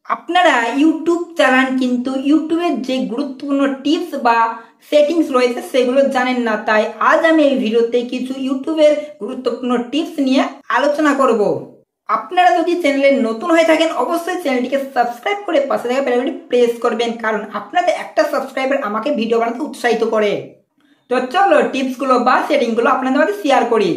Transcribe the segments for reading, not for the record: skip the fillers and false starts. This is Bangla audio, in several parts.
আপনারা ইউটিউব চালান কিন্তু ইউটিউবের যে গুরুত্বপূর্ণ টিপস বা সেটিংস রয়েছে সেগুলো জানেন না, তাই আজ আমি এই ভিডিওতে কিছু ইউটিউবের গুরুত্বপূর্ণ টিপস নিয়ে আলোচনা করব। আপনারা যদি চ্যানেলে নতুন হয়ে থাকেন অবশ্যই চ্যানেলটিকে সাবস্ক্রাইব করে পাশে থাকা বেল আইকনটি প্রেস করবেন, কারণ আপনাদের একটা সাবস্ক্রাইবার আমাকে ভিডিও বানাতে উৎসাহিত করে। তো চলো টিপসগুলো বা সেটিংগুলো আপনাদের মধ্যে শেয়ার করি।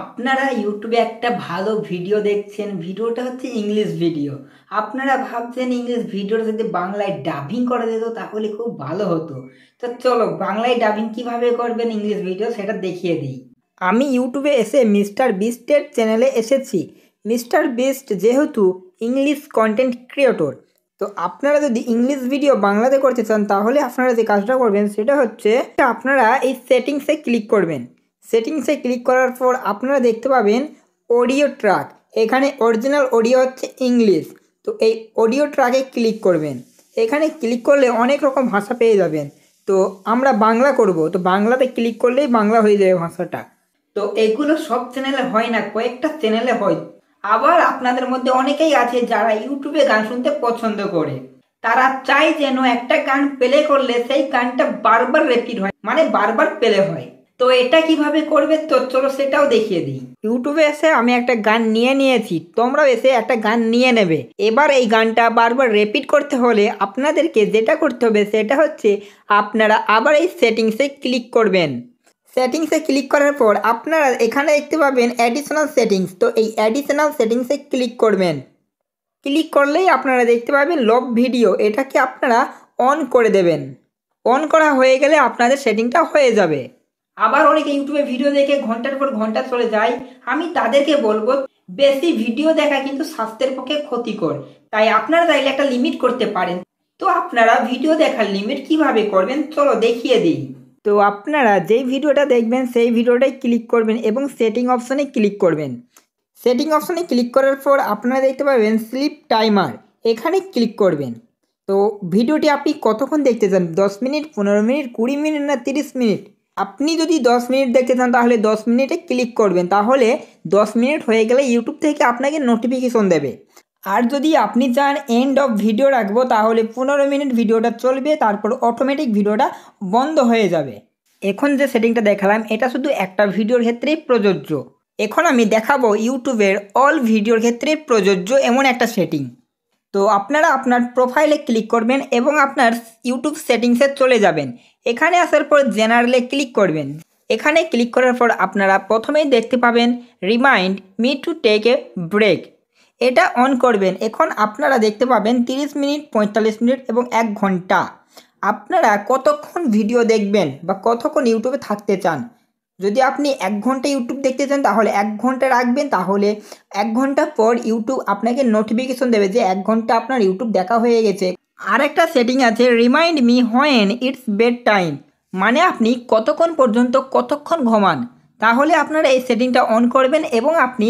আপনারা ইউটিউবে একটা ভালো ভিডিও দেখছেন, ভিডিওটা হচ্ছে ইংলিশ ভিডিও। আপনারা ভাবছেন ইংলিশ ভিডিওটা যদি বাংলায় ডাবিং করা যেত তাহলে খুব ভালো হতো। তো চলো বাংলায় ডাবিং কিভাবে করবেন ইংলিশ ভিডিও সেটা দেখিয়ে দিই। আমি ইউটিউবে এসে মিস্টার বিস্টের চ্যানেলে এসেছি। মিস্টার বিস্ট যেহেতু ইংলিশ কন্টেন্ট ক্রিয়েটর, তো আপনারা যদি ইংলিশ ভিডিও বাংলাতে করতে চান তাহলে আপনারা যে কাজটা করবেন সেটা হচ্ছে আপনারা এই সেটিংসে ক্লিক করবেন। সেটিংসে ক্লিক করার পর আপনারা দেখতে পাবেন অডিও ট্র্যাক। এখানে অরিজিনাল অডিও হচ্ছে ইংলিশ, তো এই অডিও ট্র্যাকে ক্লিক করবেন। এখানে ক্লিক করলে অনেক রকম ভাষা পেয়ে যাবেন, তো আমরা বাংলা করব, তো বাংলাতে ক্লিক করলেই বাংলা হয়ে যাবে ভাষাটা। তো এগুলো সব চ্যানেলে হয় না, কয়েকটা চ্যানেলে হয়। আবার আপনাদের মধ্যে অনেকেই আছে যারা ইউটিউবে গান শুনতে পছন্দ করে, তারা চায় যেন একটা গান প্লে করলে সেই গানটা বারবার রিপিট হয়, মানে বারবার প্লে হয়। তো এটা কিভাবে করবে তো চলো সেটাও দেখিয়ে দিই। ইউটিউবে এসে আমি একটা গান নিয়েছি, তোমরাও এসে একটা গান নিয়ে নেবে। এবার এই গানটা বারবার রিপিট করতে হলে আপনাদেরকে যেটা করতে হবে সেটা হচ্ছে আপনারা আবার এই সেটিংসে ক্লিক করবেন। সেটিংসে ক্লিক করার পর আপনারা এখানে দেখতে পাবেন অ্যাডিশনাল সেটিংস, তো এই অ্যাডিশনাল সেটিংসে ক্লিক করবেন। ক্লিক করলেই আপনারা দেখতে পাবেন লভ ভিডিও, এটাকে আপনারা অন করে দেবেন। অন করা হয়ে গেলে আপনাদের সেটিংটা হয়ে যাবে। আবার অনেকে ইউটিউবে ভিডিও দেখে ঘন্টার পর ঘন্টা চলে যায়, আমি তাদেরকে বলবো বেশি ভিডিও দেখা কিন্তু স্বাস্থ্যের পক্ষে ক্ষতিকর, তাই আপনারা চাইলে একটা লিমিট করতে পারেন। তো আপনারা ভিডিও দেখার লিমিট কিভাবে করবেন চলো দেখিয়ে দিই। তো আপনারা যেই ভিডিওটা দেখবেন সেই ভিডিওটাই ক্লিক করবেন এবং সেটিং অপশনে ক্লিক করবেন। সেটিং অপশনে ক্লিক করার পর আপনারা দেখতে পাবেন স্লিপ টাইমার, এখানে ক্লিক করবেন। তো ভিডিওটি আপনি কতক্ষণ দেখতে চান, 10 মিনিট, 15 মিনিট, 20 মিনিট না 30 মিনিট? আপনি যদি 10 মিনিট দেখতে চান তাহলে 10 মিনিটে ক্লিক করবেন, তাহলে 10 মিনিট হয়ে গেলে ইউটিউব থেকে আপনাকে নোটিফিকেশন দেবে। আর যদি আপনি চান এন্ড অফ ভিডিও রাখবো তাহলে 15 মিনিট ভিডিওটা চলবে, তারপর অটোমেটিক ভিডিওটা বন্ধ হয়ে যাবে। এখন যে সেটিংটা দেখালাম এটা শুধু একটা ভিডিওর ক্ষেত্রেই প্রযোজ্য। এখন আমি দেখাবো ইউটিউবের অল ভিডিওর ক্ষেত্রে প্রযোজ্য এমন একটা সেটিং। তো আপনারা আপনার প্রোফাইলে ক্লিক করবেন এবং আপনার ইউটিউব সেটিংসে চলে যাবেন। এখানে আসার পর জেনারেলে ক্লিক করবেন। এখানে ক্লিক করার পর আপনারা প্রথমেই দেখতে পাবেন remind me to take a break, এটা অন করবেন। এখন আপনারা দেখতে পাবেন 30 মিনিট, 45 মিনিট এবং 1 ঘন্টা। আপনারা কতক্ষণ ভিডিও দেখবেন বা কতক্ষণ ইউটিউবে থাকতে চান। যদি আপনি 1 ঘন্টা ইউটিউব দেখতে চান তাহলে 1 ঘন্টা রাখবেন, তাহলে 1 ঘন্টা পর ইউটিউব আপনাকে নোটিফিকেশন দেবে যে 1 ঘন্টা আপনার ইউটিউব দেখা হয়ে গেছে। আর একটা সেটিং আছে remind me when it's bed time, মানে আপনি কতক্ষণ পর্যন্ত কতক্ষণ ঘুমান। তাহলে আপনারা এই সেটিংটা অন করবেন এবং আপনি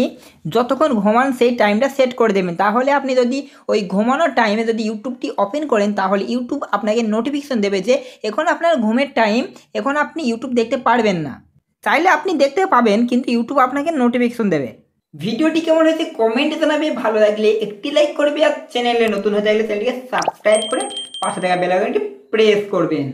যতক্ষণ ঘুমান সেই টাইমটা সেট করে দেবেন। তাহলে আপনি যদি ওই ঘুমানোর টাইমে যদি ইউটিউবটি ওপেন করেন তাহলে ইউটিউব আপনাকে নোটিফিকেশন দেবে যে এখন আপনার ঘুমের টাইম, এখন আপনি ইউটিউব দেখতে পারবেন না। চাইলে আপনি দেখতে পাবেন কিন্তু ইউটিউব আপনাকে নোটিফিকেশন দেবে। ভিডিওটি কেমন হয়েছে কমেন্টে জানাবে, ভালো লাগলে একটি লাইক করবে আর চ্যানেলে নতুন হয়ে থাকলে চ্যানেলটিকে সাবস্ক্রাইব করে পাশে থাকা বেল আইকনটি প্রেস করবেন।